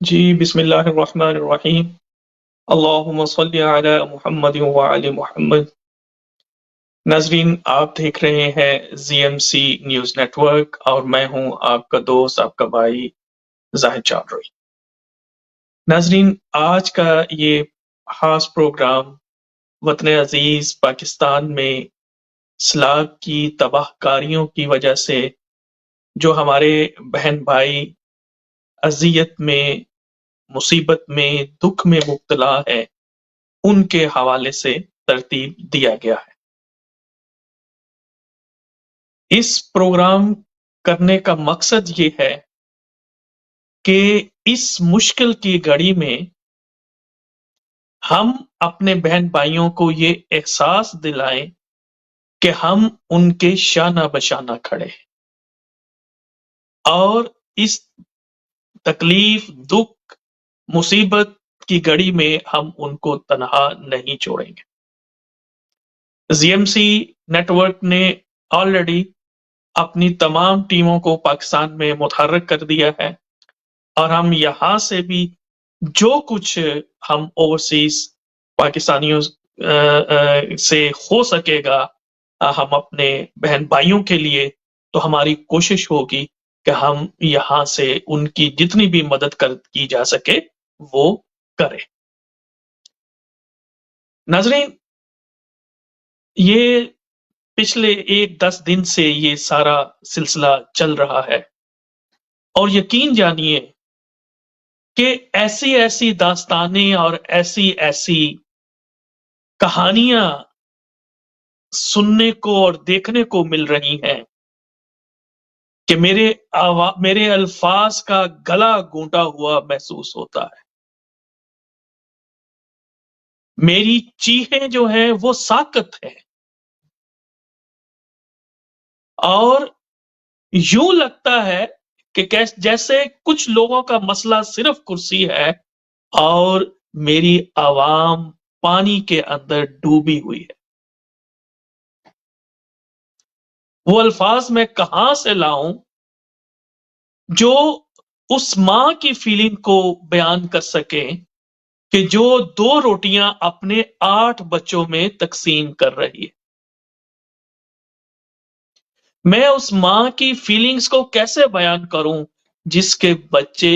جی بسم اللہ الرحمن الرحیم۔ اللہم صلی علی محمد وعلی محمد۔ ناظرین، آپ دیکھ رہے ہیں Zee M C news network اور میں ہوں آپ کا دوست، آپ کا بھائی زاہد چودھری۔ ناظرین، آج کا یہ خاص پروگرام وطن عزیز پاکستان میں سیلاب کی تباہ کاریوں کی وجہ سے جو ہمارے بہن بھائی اذیت میں، مصیبت میں، دکھ میں مبتلا ہے، ان کے حوالے سے ترتیب دیا گیا ہے۔ اس پروگرام کرنے کا مقصد یہ ہے کہ اس مشکل کی گھڑی میں ہم اپنے بہن بھائیوں کو یہ احساس دلائیں کہ ہم ان کے شانہ بشانہ کھڑے ہیں، اور اس تکلیف، دکھ، مصیبت کی گھڑی میں ہم ان کو تنہا نہیں چھوڑیں گے۔ زی ایم سی نیٹ ورک نے آلریڈی اپنی تمام ٹیموں کو پاکستان میں متحرک کر دیا ہے، اور ہم یہاں سے بھی جو کچھ ہم اوورسیز پاکستانیوں سے ہو سکے گا، ہم اپنے بہن بھائیوں کے لیے، تو ہماری کوشش ہوگی کہ ہم یہاں سے ان کی جتنی بھی مدد کی جا سکے وہ کریں۔ ناظرین، یہ پچھلے 10 دن سے یہ سارا سلسلہ چل رہا ہے، اور یقین جانیے کہ ایسی ایسی داستانیں اور ایسی ایسی کہانیاں سننے کو اور دیکھنے کو مل رہی ہیں کہ میرے الفاظ کا گلا گھونٹا ہوا محسوس ہوتا ہے۔ میری چیخیں جو ہیں وہ ساکت ہیں، اور یوں لگتا ہے کہ جیسے کچھ لوگوں کا مسئلہ صرف کرسی ہے اور میری عوام پانی کے اندر ڈوبی ہوئی ہے۔ وہ الفاظ میں کہاں سے لاؤں جو اس ماں کی فیلنگ کو بیان کر سکے کہ جو 2 روٹیاں اپنے 8 بچوں میں تقسیم کر رہی ہے۔ میں اس ماں کی فیلنگز کو کیسے بیان کروں جس کے بچے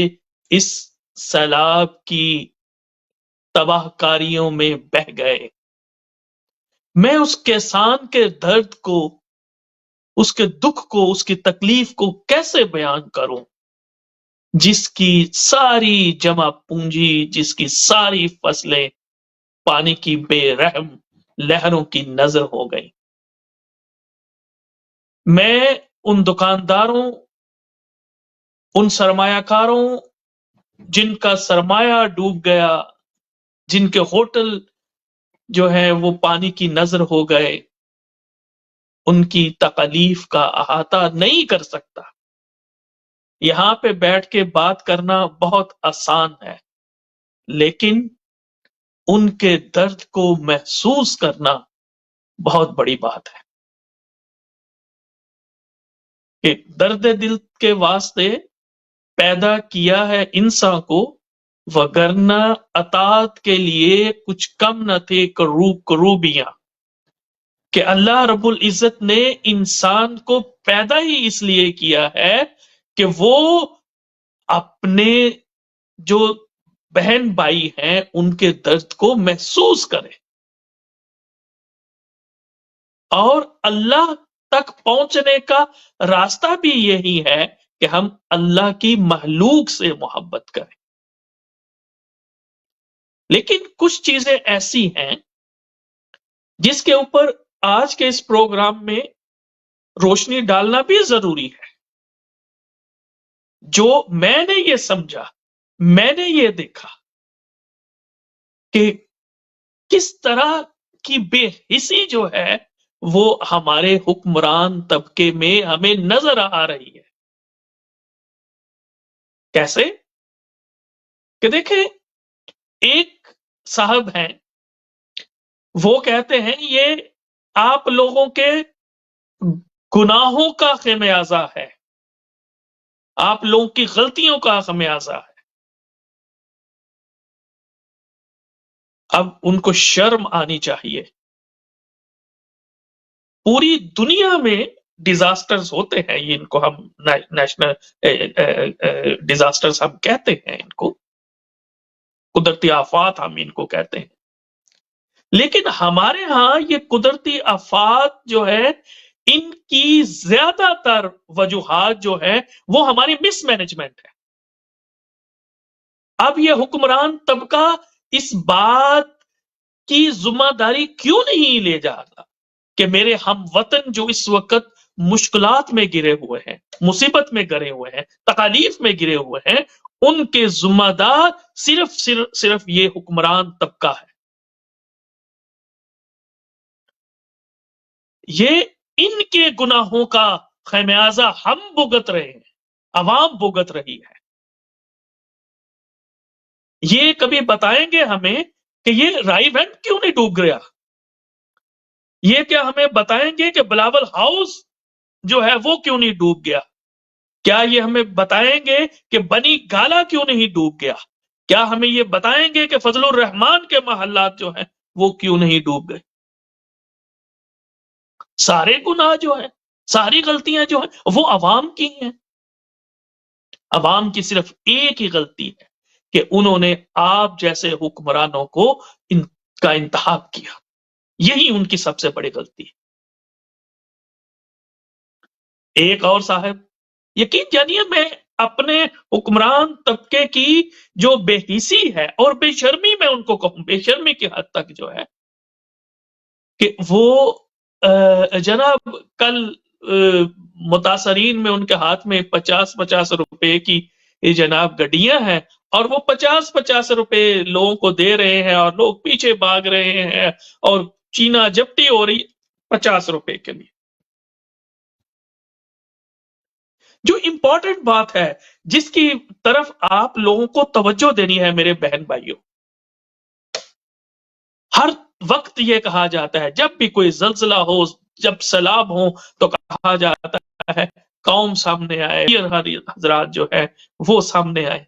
اس سیلاب کی تباہ کاریوں میں بہہ گئے؟ میں اس کسان کے درد کو، اس کے دکھ کو، اس کی تکلیف کو کیسے بیان کروں جس کی ساری جمع پونجی، جس کی ساری فصلیں پانی کی بے رحم لہروں کی نظر ہو گئی؟ میں ان دکانداروں، ان سرمایہ کاروں جن کا سرمایہ ڈوب گیا، جن کے ہوٹل جو ہیں وہ پانی کی نظر ہو گئے، ان کی تکلیف کا احاطہ نہیں کر سکتا۔ یہاں پہ بیٹھ کے بات کرنا بہت آسان ہے، لیکن ان کے درد کو محسوس کرنا بہت بڑی بات ہے۔ کہ درد دل کے واسطے پیدا کیا ہے انسان کو، وگرنہ اطاعت کے لیے کچھ کم نہ تھے کروبیاں۔ کہ اللہ رب العزت نے انسان کو پیدا ہی اس لیے کیا ہے کہ وہ اپنے جو بہن بھائی ہیں ان کے درد کو محسوس کرے، اور اللہ تک پہنچنے کا راستہ بھی یہی ہے کہ ہم اللہ کی مخلوق سے محبت کریں۔ لیکن کچھ چیزیں ایسی ہیں جس کے اوپر آج کے اس پروگرام میں روشنی ڈالنا بھی ضروری ہے۔ جو میں نے یہ سمجھا، میں نے یہ دیکھا کہ کس طرح کی بے حسی جو ہے وہ ہمارے حکمران طبقے میں ہمیں نظر آ رہی ہے۔ کیسے؟ کہ دیکھیں، ایک صاحب ہیں، وہ کہتے ہیں یہ آپ لوگوں کے گناہوں کا خمیازہ ہے، آپ لوگوں کی غلطیوں کا خمیازہ ہے۔ अब उनको शर्म आनी चाहिए। पूरी दुनिया में डिजास्टर्स होते हैं, ये इनको हम नेशनल डिजास्टर्स हम कहते हैं, इनको कुदरती आफात हम इनको कहते हैं। लेकिन हमारे यहां ये कुदरती आफात जो है, इनकी ज्यादातर वजूहात जो है वो हमारी मिसमैनेजमेंट है। अब ये हुक्मरान तबका इस बात की जिम्मेदारी क्यों नहीं ले जा रहा कि मेरे हम वतन जो इस वक्त मुश्किलात में गिरे हुए हैं, मुसीबत में गिरे हुए हैं, तकालीफ में गिरे हुए हैं, उनके जिम्मेदार सिर्फ ये हुक्मरान तबका है। ये इनके गुनाहों का खमियाजा हम भुगत रहे हैं, अवाम भुगत रही है। ये कभी बताएंगे हमें कि ये राइवेंट क्यों नहीं डूब गया? ये क्या हमें बताएंगे कि बिलावल हाउस जो है वो क्यों नहीं डूब गया? क्या ये हमें बताएंगे कि बनी गाला क्यों नहीं डूब गया? क्या हमें ये बताएंगे कि फजलुर रहमान के महल्लात जो हैं वो क्यों नहीं डूब गए? सारे गुनाह जो है, सारी गलतियां जो है वो अवाम की हैं। अवाम की सिर्फ एक ही गलती है कि उन्होंने आप जैसे हुक्मरानों को इनका इंतखाब किया। यही उनकी सबसे बड़ी गलती है। एक और साहब, यकीन जानिए, मैं अपने हुक्मरान तबके की जो बेहिसी है और बेशर्मी, मैं उनको कहूं बेशर्मी की हद तक जो है कि वो जनाब कल मुतासरीन में उनके हाथ में 50-50 रुपए की ये जनाब गड्डियां हैं और वो 50-50 रुपए लोगों को दे रहे हैं और लोग पीछे भाग रहे हैं और चीना जप्टी हो रही 50 रुपए के लिए। जो इंपॉर्टेंट बात है जिसकी तरफ आप लोगों को तवज्जो देनी है मेरे बहन भाइयों, हर वक्त ये कहा जाता है जब भी कोई जल्जला हो, जब सैलाब हो, तो कहा जाता है कौम सामने आए, हजरात जो है वो सामने आए।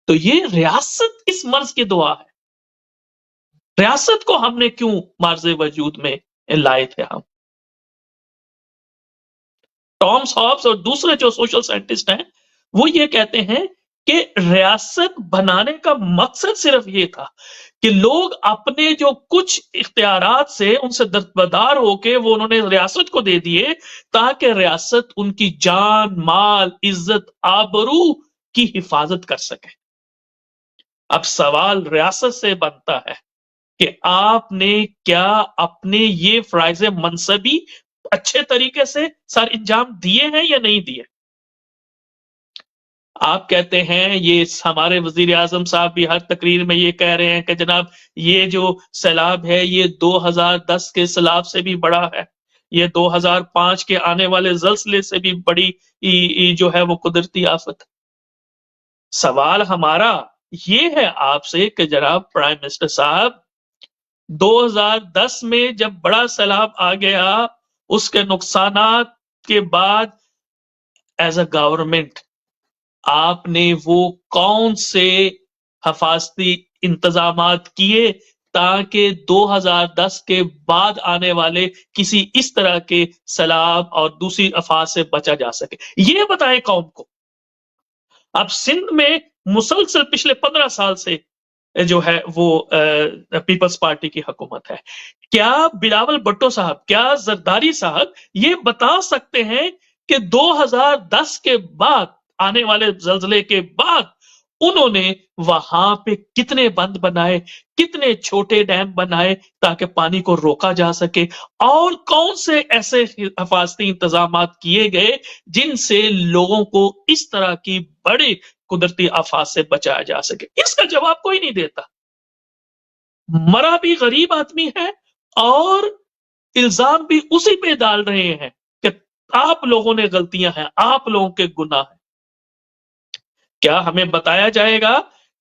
तो ये रियासत इस मर्ज की दुआ है। रियासत को हमने क्यों मार्ज़े वजूद में लाए थे हम? टॉम्स हॉब्स और दूसरे जो सोशल साइंटिस्ट हैं वो ये कहते हैं कि रियासत बनाने का मकसद सिर्फ ये था कि लोग अपने जो कुछ इख्तियारात से उनसे दस्तबरदार होके वो उन्होंने रियासत को दे दिए ताकि रियासत उनकी जान, माल, इज्जत, आबरू की हिफाजत कर सके। अब सवाल रियासत से बनता है कि आपने क्या अपने ये फराइज मनसबी अच्छे तरीके से सर इंजाम दिए हैं या नहीं दिए? आप कहते हैं, ये हमारे वजीर आजम साहब भी हर तकरीर में ये कह रहे हैं कि जनाब ये जो सैलाब है ये 2010 के सैलाब से भी बड़ा है, ये 2005 के आने वाले जल्जले से भी बड़ी जो है वो कुदरती आफत। सवाल हमारा ये है आपसे कि जनाब प्राइम मिनिस्टर साहब, 2010 में जब बड़ा सैलाब आ गया उसके नुकसानात के बाद एज अ गवर्नमेंट आपने वो कौन से हिफाजती इंतजामात किए ताकि 2010 के बाद आने वाले किसी इस तरह के सैलाब और दूसरी आफात से बचा जा सके? ये बताएं कौम को। अब सिंध में मुसलसल पिछले 15 साल से जो है वो पीपल्स पार्टी की हुकूमत है। क्या बिलावल भुट्टो साहब, क्या जरदारी साहब ये बता सकते हैं कि 2010 के बाद आने वाले जल्जले के बाद उन्होंने वहां पे कितने बंद बनाए, कितने छोटे डैम बनाए ताकि पानी को रोका जा सके, और कौन से ऐसे हिफाजती इंतजामात किए गए जिनसे लोगों को इस तरह की बड़ी कुदरती आफात से बचाया जा सके? इसका जवाब कोई नहीं देता। मरा भी गरीब आदमी है और इल्जाम भी उसी पे डाल रहे हैं कि आप लोगों ने गलतियां हैं, आप लोगों के गुनाह हैं। क्या हमें बताया जाएगा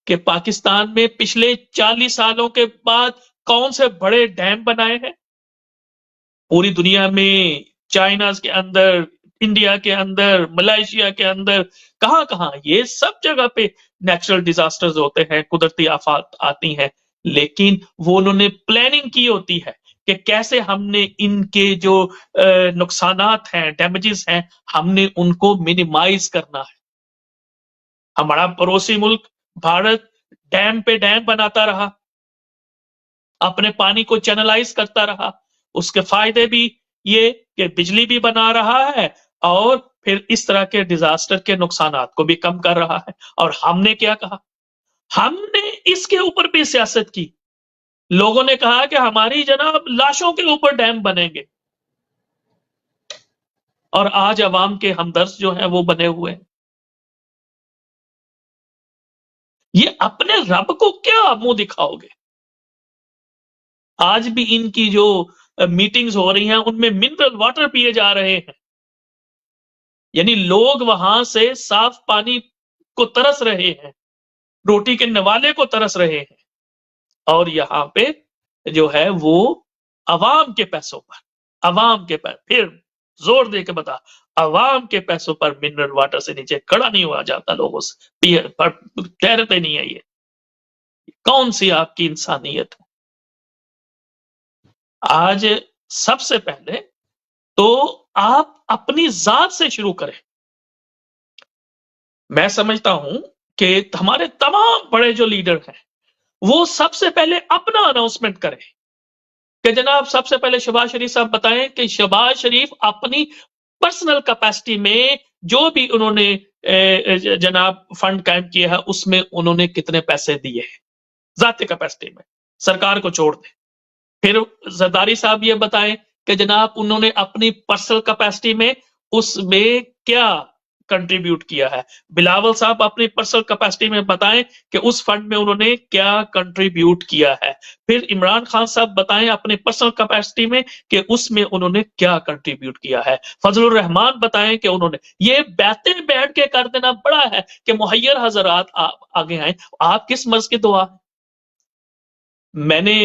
कि पाकिस्तान में पिछले 40 सालों के बाद कौन से बड़े डैम बनाए हैं? पूरी दुनिया में, चाइना के अंदर, इंडिया के अंदर, मलेशिया के अंदर, कहां कहां ये सब जगह पे नेचुरल डिजास्टर्स होते हैं, कुदरती आफत आती हैं। लेकिन वो उन्होंने प्लानिंग की होती है कि कैसे हमने इनके जो नुकसानात हैं, डैमेजेस हैं, हमने उनको मिनिमाइज करना है। हमारा पड़ोसी मुल्क भारत डैम पे डैम बनाता रहा, अपने पानी को चैनलाइज करता रहा। उसके फायदे भी ये कि बिजली भी बना रहा है और फिर इस तरह के डिजास्टर के नुकसानात को भी कम कर रहा है। और हमने क्या कहा? हमने इसके ऊपर भी सियासत की। लोगों ने कहा कि हमारी जनाब लाशों के ऊपर डैम बनेंगे, और आज अवाम के हमदर्द जो हैं वो बने हुए हैं। ये अपने रब को क्या मुंह दिखाओगे? आज भी इनकी जो मीटिंग्स हो रही हैं उनमें मिनरल वाटर पिए जा रहे हैं, यानी लोग वहां से साफ पानी को तरस रहे हैं, रोटी के नवाले को तरस रहे हैं, और यहाँ पे जो है वो अवाम के पैसों पर, अवाम के पैसे, फिर जोर दे के बता, अवाम के पैसों पर मिनरल वाटर से नीचे खड़ा नहीं हुआ जाता, लोगों से पिए पर ठहरते नहीं है। ये कौन सी आपकी इंसानियत है? आज सबसे पहले तो आप अपनी जात से शुरू करें। मैं समझता हूं कि हमारे तमाम बड़े जो लीडर हैं वो सबसे पहले अपना अनाउंसमेंट करें कि जनाब सबसे पहले शहबाज शरीफ साहब बताएं कि शहबाज शरीफ अपनी पर्सनल कैपेसिटी में जो भी उन्होंने जनाब फंड कायम किया है उसमें उन्होंने कितने पैसे दिए हैं, जाती कैपेसिटी में, सरकार को छोड़ दें। फिर जरदारी साहब ये बताएं कि जनाब उन्होंने अपनी पर्सनल कैपेसिटी में उसमें क्या कंट्रीब्यूट किया है। बिलावल साहब अपनी पर्सनल कैपेसिटी में बताएं कि उस फंड में उन्होंने क्या कंट्रीब्यूट किया है। फिर इमरान खान साहब बताएं अपनी पर्सनल कैपेसिटी में कि उसमें उन्होंने क्या कंट्रीब्यूट किया है। फजलुर रहमान बताएं कि उन्होंने ये बैठे बैठ के कर देना बड़ा है कि मुहैयर हजरात आप आगे आए, आप किस मर्ज की दुआ। मैंने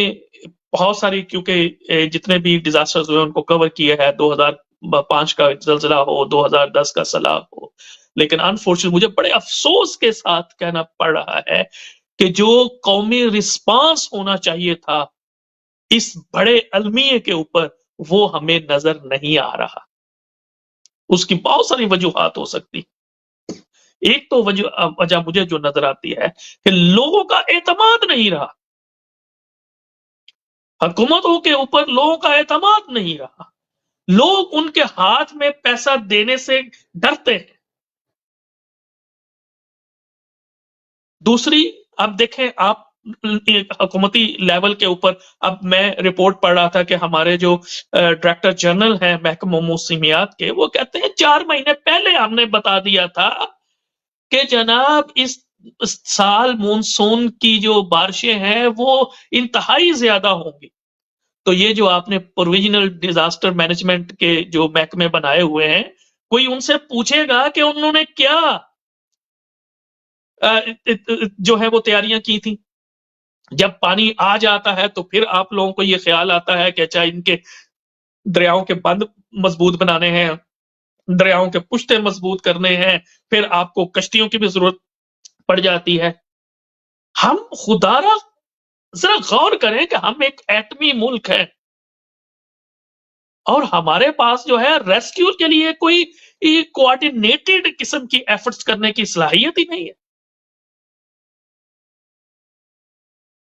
बहुत सारी, क्योंकि जितने भी डिजास्टर्स हुए उनको कवर किए हैं, 2005 का जलजिला हो, 2010 का सैलाब हो, लेकिन अनफॉर्चुनेट मुझे बड़े अफसोस के साथ कहना पड़ रहा है कि जो कौमी रिस्पांस होना चाहिए था इस बड़े अलमिये के ऊपर वो हमें नजर नहीं आ रहा। उसकी बहुत सारी वजूहात हो सकती। एक तो वजह मुझे जो नजर आती है कि लोगों का एतमाद नहीं रहा, हुकूमतों के ऊपर लोगों का एतमाद नहीं रहा, लोग उनके हाथ में पैसा देने से डरते हैं। दूसरी, अब देखें आप हुकूमती लेवल के ऊपर, अब मैं रिपोर्ट पढ़ रहा था कि हमारे जो डायरेक्टर जनरल हैं महकमा मौसमियात के, वो कहते हैं 4 महीने पहले हमने बता दिया था कि जनाब इस साल मानसून की जो बारिशें हैं वो इंतहाई ज्यादा होंगी। तो ये जो आपने प्रोविजनल डिजास्टर मैनेजमेंट के जो महकमे बनाए हुए हैं, कोई उनसे पूछेगा कि उन्होंने क्या जो है वो तैयारियां की थी। जब पानी आ जाता है तो फिर आप लोगों को ये ख्याल आता है कि अच्छा इनके दरियाओं के बंद मजबूत बनाने हैं, दरियाओं के पुश्ते मजबूत करने हैं, फिर आपको कश्तियों की भी जरूरत पड़ जाती है। हम खुदारा जरा गौर करें कि हम एक एटमी मुल्क है और हमारे पास जो है रेस्क्यू के लिए कोई कोऑर्डिनेटेड किस्म की एफर्ट्स करने की सलाहियत ही नहीं है।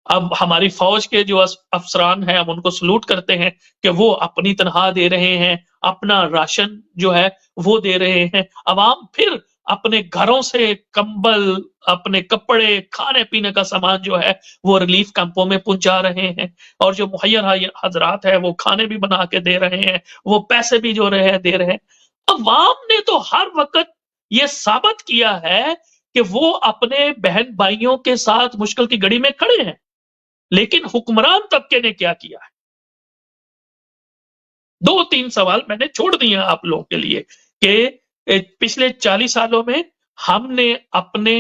अब हमारी फौज के जो अफसरान हैं हम उनको सलूट करते हैं कि वो अपनी तनख्वाह दे रहे हैं, अपना राशन जो है वो दे रहे हैं, अवाम फिर अपने घरों से कंबल, अपने कपड़े, खाने पीने का सामान जो है वो रिलीफ कैंपों में पहुंचा रहे हैं, और जो मुहैयर हजरात है वो खाने भी बना के दे रहे हैं, वो पैसे भी जो रहे हैं दे रहे हैं। अवाम ने तो हर वक्त ये साबित किया है कि वो अपने बहन भाइयों के साथ मुश्किल की घड़ी में खड़े हैं, लेकिन हुक्मरान तबके ने क्या किया है? 2-3 सवाल मैंने छोड़ दिए आप लोगों के लिए कि पिछले 40 सालों में हमने अपने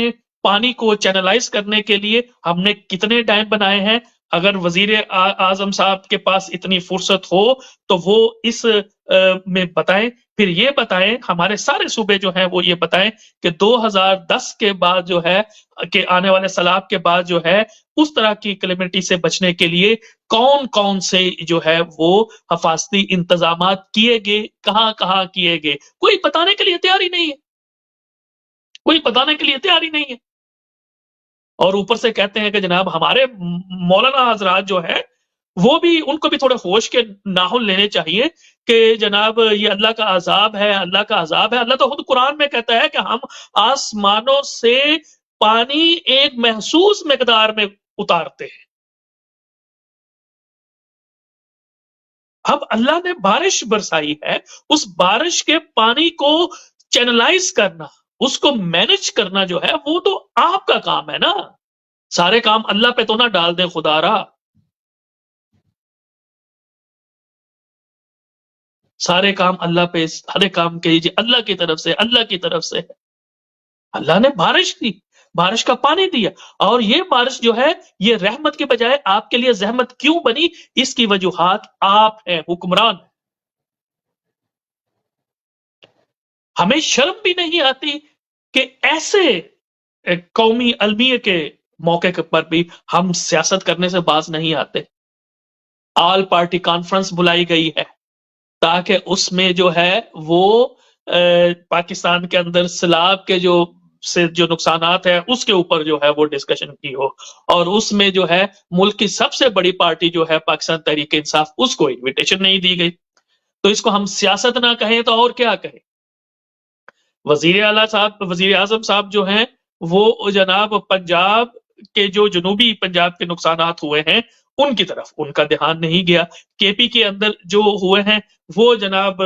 पानी को चैनलाइज करने के लिए हमने कितने डैम बनाए हैं। अगर वजीर आजम साहब के पास इतनी फुर्सत हो तो वो इस में बताएं, फिर ये बताएं, हमारे सारे सूबे जो हैं वो ये बताएं कि 2010 के बाद जो है, कि आने वाले सैलाब के बाद जो है, उस तरह की कैलेमिटी से बचने के लिए कौन कौन से जो है वो हिफाजती इंतजाम किए गए, कहां कहां किए गए, कोई बताने के लिए तैयार ही नहीं है, कोई बताने के लिए तैयार ही नहीं है। और ऊपर से कहते हैं कि जनाब हमारे मौलाना हजरात जो है वो भी, उनको भी थोड़े होश के नाहुल लेने चाहिए कि जनाब ये अल्लाह का अजाब है, अल्लाह का अजाब है। अल्लाह तो खुद कुरान में कहता है कि हम आसमानों से पानी एक महसूस मिकदार में उतारते हैं। अब अल्लाह ने बारिश बरसाई है, उस बारिश के पानी को चैनलाइज करना, उसको मैनेज करना जो है वो तो आपका काम है ना। सारे काम अल्लाह पे तो ना डाल दें खुदारा, सारे काम अल्लाह पे, सारे काम कीजिए अल्लाह की तरफ से, अल्लाह की तरफ से। अल्लाह ने बारिश दी, बारिश का पानी दिया, और ये बारिश जो है ये रहमत के बजाय आपके लिए जहमत क्यों बनी, इसकी वजूहात आप हैं, हुक्मरान। हमें शर्म भी नहीं आती कि ऐसे कौमी अलमिया के मौके पर भी हम सियासत करने से बाज नहीं आते। ऑल पार्टी कॉन्फ्रेंस बुलाई गई है ताकि उसमें जो है वो पाकिस्तान के अंदर सैलाब के जो नुकसानात है उसके ऊपर जो है वो डिस्कशन की हो, और उसमें जो है मुल्क की सबसे बड़ी पार्टी जो है पाकिस्तान तहरीक इंसाफ, उसको इनविटेशन नहीं दी गई। तो इसको हम सियासत ना कहें तो और क्या कहें। वजीर आला साहब, वजीर आजम साहब जो हैं वो जनाब पंजाब के, जो जनूबी पंजाब के नुकसानात हुए हैं उनकी तरफ उनका ध्यान नहीं गया। केपी के अंदर जो हुए हैं वो जनाब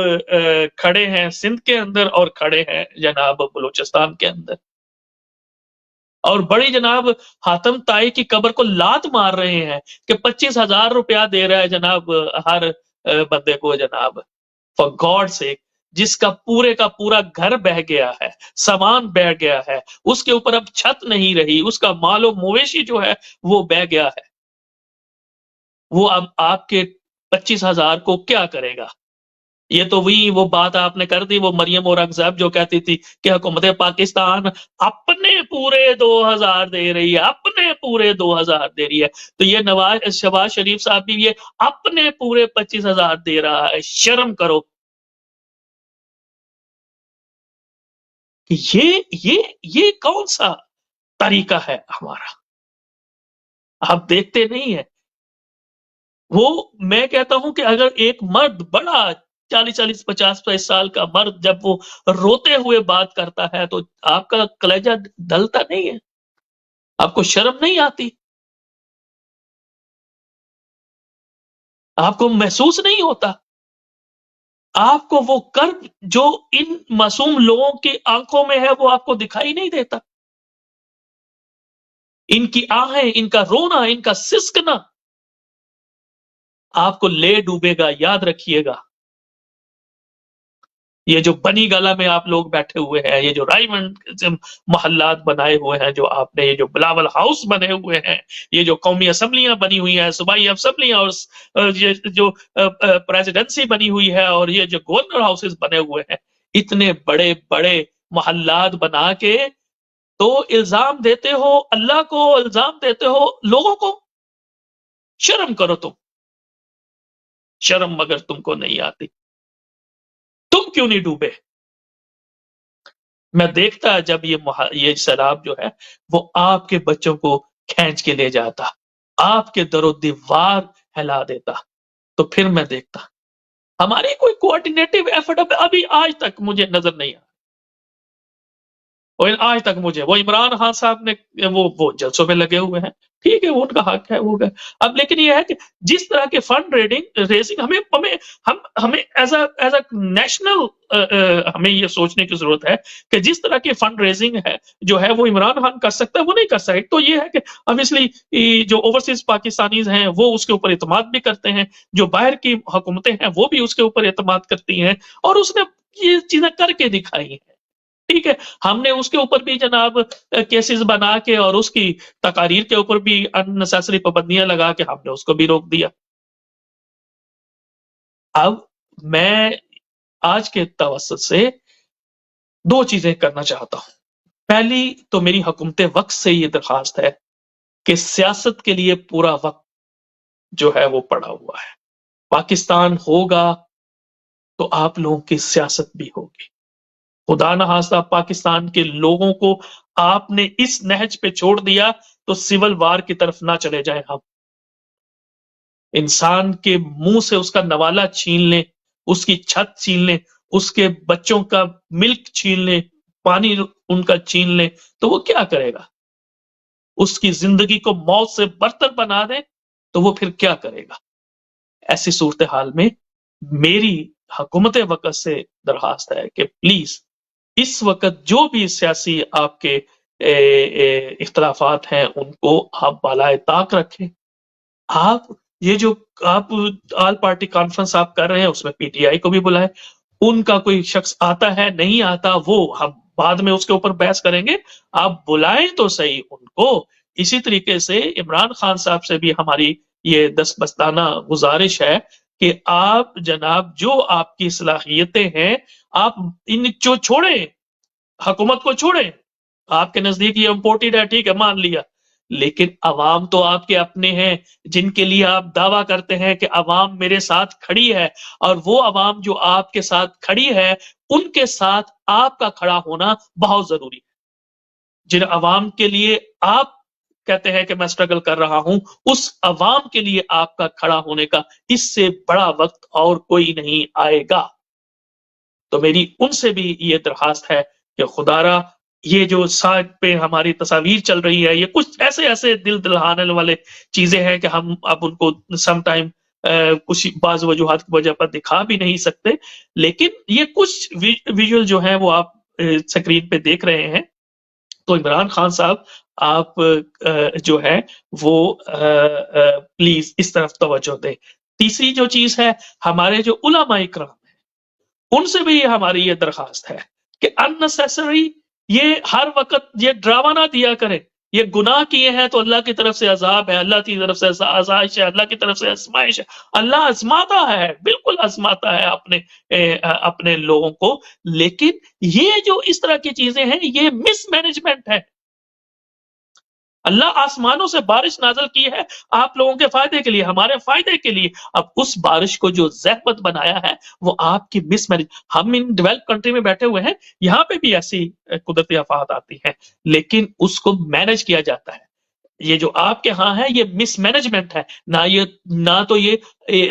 खड़े हैं सिंध के अंदर और खड़े हैं जनाब बलूचिस्तान के अंदर, और बड़ी जनाब हातम ताई की कब्र को लात मार रहे हैं कि 25,000 रुपया दे रहा है जनाब हर बंदे को जनाब, फॉर गॉड से, जिसका पूरे का पूरा घर बह गया है, सामान बह गया है, उसके ऊपर अब छत नहीं रही, उसका मालो मवेशी जो है वो बह गया है, वो अब आपके 25,000 को क्या करेगा। ये तो वही वो बात आपने कर दी, वो मरियम औरंगजेब जो कहती थी कि हुकूमत पाकिस्तान अपने पूरे 2,000 दे रही है, अपने पूरे 2,000 दे रही है, तो ये नवाज शहबाज शरीफ साहब भी ये अपने पूरे 25,000 दे रहा है। शर्म करो कि ये कौन सा तरीका है हमारा, आप देखते नहीं है। वो मैं कहता हूं कि अगर एक मर्द बड़ा 40-40, 50-50 साल का मर्द जब वो रोते हुए बात करता है तो आपका कलेजा ढलता नहीं है, आपको शर्म नहीं आती, आपको महसूस नहीं होता, आपको वो कर्ब जो इन मासूम लोगों की आंखों में है वो आपको दिखाई नहीं देता, इनकी आहें, इनका रोना, इनका सिसकना आपको ले डूबेगा, याद रखिएगा। ये जो बनी गाला में आप लोग बैठे हुए हैं, ये जो रायमंड मोहल्लात बनाए हुए हैं जो आपने, ये जो बिलावल हाउस बने हुए हैं, ये जो कौमी असम्बलियां बनी हुई हैं, सूबाई असम्बलियां, और ये जो प्रेसिडेंसी बनी हुई है, और ये जो गवर्नर हाउसेस बने हुए हैं, इतने बड़े बड़े मोहल्लात बना के तो इल्जाम देते हो अल्लाह को, इल्जाम देते हो लोगों को। शर्म करो तुम, शर्म मगर तुमको नहीं आती, तुम क्यों नहीं डूबे। मैं देखता जब ये सैलाब जो है वो आपके बच्चों को खींच के ले जाता, आपके दरो दीवार हिला देता, तो फिर मैं देखता। हमारी कोई कोऑर्डिनेटिव एफर्ट अभी आज तक मुझे नजर नहीं आया, और आज तक मुझे, वो इमरान खान साहब ने वो जलसों में लगे हुए हैं, ठीक है वो उनका हक है, वो अब लेकिन ये है कि जिस तरह के फंड रेजिंग हमें हमें हमें एज अ नेशनल हमें ये सोचने की जरूरत है कि जिस तरह की फंड रेजिंग है जो है वो इमरान खान कर सकता है, वो नहीं कर सकता। तो ये है कि ऑब्वियसली जो ओवरसीज पाकिस्तानीज हैं वो उसके ऊपर इतमाद भी करते हैं, जो बाहर की हुकूमतें हैं वो भी उसके ऊपर इतमाद करती हैं, और उसने ये चीजें करके दिखाई हैं, ठीक है। हमने उसके ऊपर भी जनाब केसेस बना के और उसकी तकारीर के ऊपर भी अननेसेसरी पाबंदियां लगा के हमने उसको भी रोक दिया। अब मैं आज के तवस्सुत से 2 चीजें करना चाहता हूं। पहली तो मेरी हुकूमत वक्त से ये दरखास्त है कि सियासत के लिए पूरा वक्त जो है वो पड़ा हुआ है। पाकिस्तान होगा तो आप लोगों की सियासत भी होगी। खुदा न खास्ता पाकिस्तान के लोगों को आपने इस नहज पे छोड़ दिया तो सिविल वार की तरफ ना चले जाएं हम। इंसान के मुंह से उसका नवाला छीन लें, उसकी छत छीन लें, उसके बच्चों का मिल्क छीन लें, पानी उनका छीन लें, तो वो क्या करेगा? उसकी जिंदगी को मौत से बरतर बना दें तो वो फिर क्या करेगा? ऐसी सूरत हाल में मेरी हुकूमत वक्त से दरखास्त है कि प्लीज इस वक्त जो भी सियासी आपके इख्तलाफात हैं उनको आप बालाए ताक रखें। आप ये जो आप ऑल पार्टी कॉन्फ्रेंस आप कर रहे हैं उसमें पीटीआई को भी बुलाएं। उनका कोई शख्स आता है नहीं आता वो हम बाद में उसके ऊपर बहस करेंगे। आप बुलाएं तो सही उनको। इसी तरीके से इमरान खान साहब से भी हमारी ये दस्तबस्ताना गुजारिश है कि आप जनाब जो आपकी सलाहियतें हैं आप इन जो छोड़ें, हुकूमत को छोड़ें। आपके नजदीक ये इम्पोर्टेड है, ठीक है, मान लिया, लेकिन अवाम तो आपके अपने हैं जिनके लिए आप दावा करते हैं कि अवाम मेरे साथ खड़ी है, और वो अवाम जो आपके साथ खड़ी है उनके साथ आपका खड़ा होना बहुत जरूरी है। जिन अवाम के लिए आप कहते हैं कि मैं स्ट्रगल कर रहा हूं, उस अवाम के लिए आपका खड़ा होने का इससे बड़ा वक्त और कोई नहीं आएगा। तो मेरी उनसे भी ये दरखास्त है कि खुदारा ये जो साइड पे हमारी तस्वीर चल रही है ये कुछ ऐसे ऐसे दिल दहलाने वाले चीजें हैं कि हम अब उनको सम टाइम कुछ बाज वजूहात की वजह पर दिखा भी नहीं सकते, लेकिन ये कुछ विजुअल जो है वो आप स्क्रीन पे देख रहे हैं। तो इमरान खान साहब आप जो है वो प्लीज इस तरफ तवज्जो दें। तीसरी जो चीज है, हमारे जो उलमा इकराम उनसे भी हमारी ये दरखास्त है कि अननेसेसरी ये हर वक्त ये ड्रामा ना दिया करें। ये गुनाह किए हैं तो अल्लाह की तरफ से अजाब है, अल्लाह की तरफ से आज़ाइश है, अल्लाह की तरफ से आजमाइश है। अल्लाह आजमाता है, बिल्कुल आजमाता है अपने लोगों को, लेकिन ये जो इस तरह की चीजें हैं ये मिसमैनेजमेंट है। अल्लाह आसमानों से बारिश नाज़िल की है आप लोगों के फायदे के लिए, हमारे फायदे के लिए। अब उस बारिश को जो ज़हमत बनाया है वो आपकी मिसमैनेज। हम इन डेवलप कंट्री में बैठे हुए हैं, यहाँ पे भी ऐसी कुदरती आफात आती है, लेकिन उसको मैनेज किया जाता है। ये जो आपके यहाँ है ये मिसमैनेजमेंट है, ना तो ये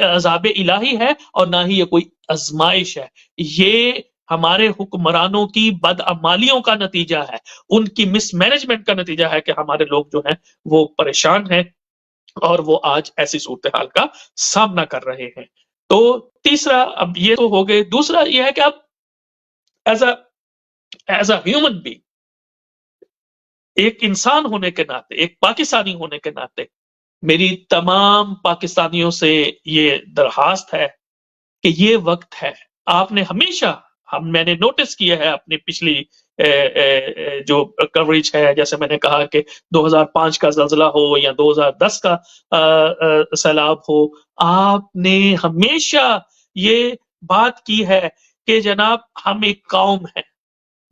अजाब इलाही है और ना ही ये कोई आजमाइश है। ये हमारे हुक्मरानों की बदअमालियों का नतीजा है, उनकी मिसमैनेजमेंट का नतीजा है कि हमारे लोग जो हैं वो परेशान हैं और वो आज ऐसी सूरत हाल का सामना कर रहे हैं। तो तीसरा, अब ये तो हो गए, दूसरा ये है कि आप एज अ ह्यूमन बीइंग, एक इंसान होने के नाते, एक पाकिस्तानी होने के नाते मेरी तमाम पाकिस्तानियों से ये दरखास्त है कि ये वक्त है। आपने हमेशा मैंने नोटिस किया है अपनी पिछली जो कवरेज है, जैसे मैंने कहा कि 2005 का ज़ल्ज़ला हो या 2010 का सैलाब हो, आपने हमेशा ये बात की है कि जनाब हम एक कौम है।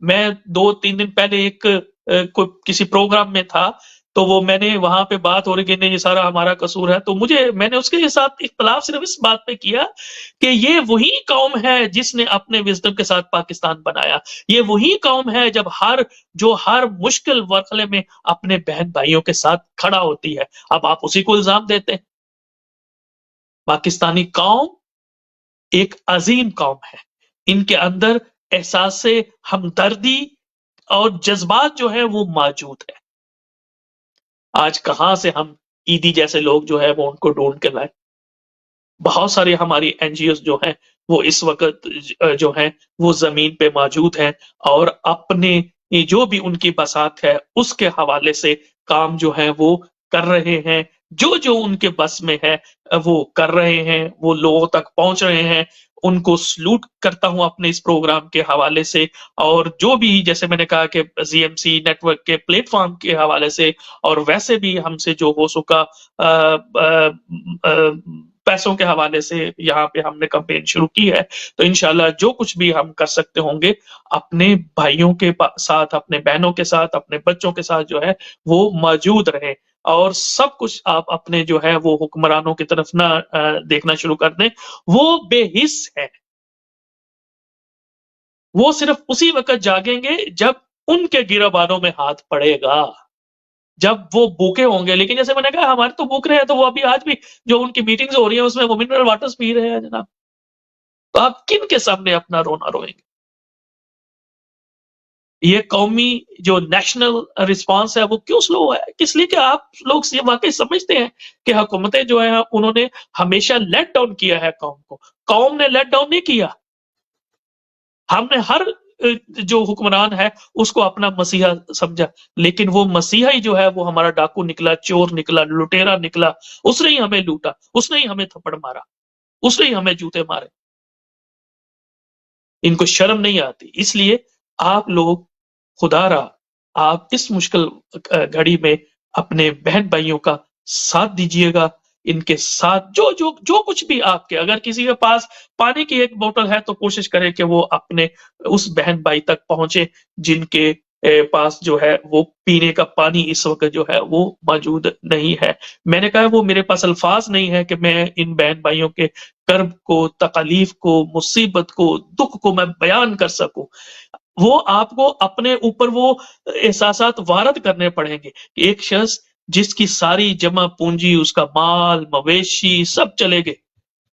मैं 2-3 दिन पहले एक किसी प्रोग्राम में था, तो वो मैंने वहां पे बात हो रही कि नहीं ये सारा हमारा कसूर है, तो मैंने उसके साथ इख्तलाफ सिर्फ इस बात पे किया कि ये वही कौम है जिसने अपने विजडम के साथ पाकिस्तान बनाया। ये वही कौम है जो हर मुश्किल मरहले में अपने बहन भाइयों के साथ खड़ा होती है। अब आप उसी को इल्जाम देते हैं। पाकिस्तानी कौम एक अजीम कौम है, इनके अंदर एहसास हमदर्दी और जज्बात जो है वो मौजूद है। आज कहां से हम ईदी जैसे लोग जो है वो उनको ढूंढ के लाए। बहुत सारी हमारी एनजीओ जो हैं वो इस वक्त जो हैं वो जमीन पे मौजूद हैं और अपने जो भी उनकी बसात है उसके हवाले से काम जो है वो कर रहे हैं। जो उनके बस में है वो कर रहे हैं, वो लोगों तक पहुंच रहे हैं। उनको सलूट करता हूं अपने इस प्रोग्राम के हवाले से, और जो भी जैसे मैंने कहा कि जीएमसी नेटवर्क के प्लेटफॉर्म के हवाले से, और वैसे भी हमसे जो हो सका پیسوں کے حوالے سے یہاں پہ ہم نے کمپین شروع کی ہے، تو انشاءاللہ جو کچھ بھی ہم کر سکتے ہوں گے اپنے بھائیوں کے ساتھ، اپنے بہنوں کے ساتھ، اپنے بچوں کے ساتھ جو ہے وہ موجود رہیں، اور سب کچھ آپ اپنے جو ہے وہ حکمرانوں کی طرف نہ دیکھنا شروع کر دیں، وہ بے حس ہے، وہ صرف اسی وقت جاگیں گے جب ان کے گربانوں میں ہاتھ پڑے گا، جب وہ بھوکے ہوں گے۔ لیکن جیسے میں نے کہا ہمارے تو بھوک رہے ہیں، تو وہ ابھی آج بھی جو ان کی میٹنگز ہو رہی ہیں اس میں وہ منرل واٹرز پی رہے ہیں جناب، تو آپ کن کے سامنے اپنا رونا روئیں گے؟ یہ قومی جو نیشنل رسپانس ہے وہ کیوں سلو ہوا ہے؟ کس لیے کہ آپ لوگ یہ واقعی سمجھتے ہیں کہ حکومتیں جو ہیں انہوں نے ہمیشہ لیٹ ڈاؤن کیا ہے قوم کو، قوم نے لیٹ ڈاؤن نہیں کیا، ہم نے ہر جو حکمران ہے اس کو اپنا مسیحا سمجھا، لیکن وہ مسیحا ہی جو ہے وہ ہمارا ڈاکو نکلا، چور نکلا، لٹیرا نکلا، اس نے ہی ہمیں لوٹا، اس نے ہی ہمیں تھپڑ مارا، اس نے ہی ہمیں جوتے مارے۔ ان کو شرم نہیں آتی، اس لیے آپ لوگ خدا را آپ اس مشکل گھڑی میں اپنے بہن بھائیوں کا ساتھ دیجئے گا، ان کے ساتھ جو کچھ بھی آپ کے، اگر کسی کے پاس پانی کی ایک بوتل ہے تو کوشش کرے کہ وہ اپنے اس بہن بھائی تک پہنچے جن کے پاس جو ہے وہ پینے کا پانی اس وقت جو ہے وہ موجود نہیں ہے۔ میں نے کہا وہ میرے پاس الفاظ نہیں ہے کہ میں ان بہن بھائیوں کے کرب کو، تکالیف کو، مصیبت کو، دکھ کو میں بیان کر سکوں۔ وہ آپ کو اپنے اوپر وہ احساسات وارد کرنے پڑیں گے کہ ایک شخص جس کی ساری جمع پونجی، اس کا مال مویشی سب چلے گئے،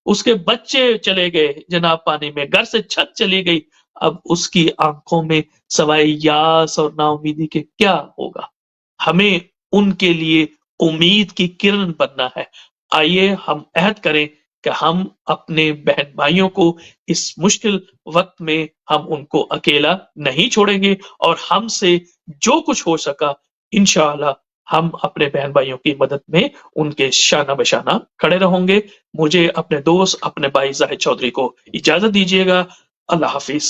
اس کے بچے چلے گئے جناب پانی میں، گھر سے چھت چلی گئی، اب اس کی آنکھوں میں سوائے یاس اور نا امیدی کے کیا ہوگا؟ ہمیں ان کے لیے امید کی کرن بننا ہے۔ آئیے ہم عہد کریں کہ ہم اپنے بہن بھائیوں کو اس مشکل وقت میں ہم ان کو اکیلا نہیں چھوڑیں گے، اور ہم سے جو کچھ ہو سکا انشاءاللہ ہم اپنے بہن بھائیوں کی مدد میں ان کے شانہ بشانہ کھڑے رہوں گے۔ مجھے اپنے دوست، اپنے بھائی زاہد چودھری کو اجازت دیجیے گا۔ اللہ حافظ۔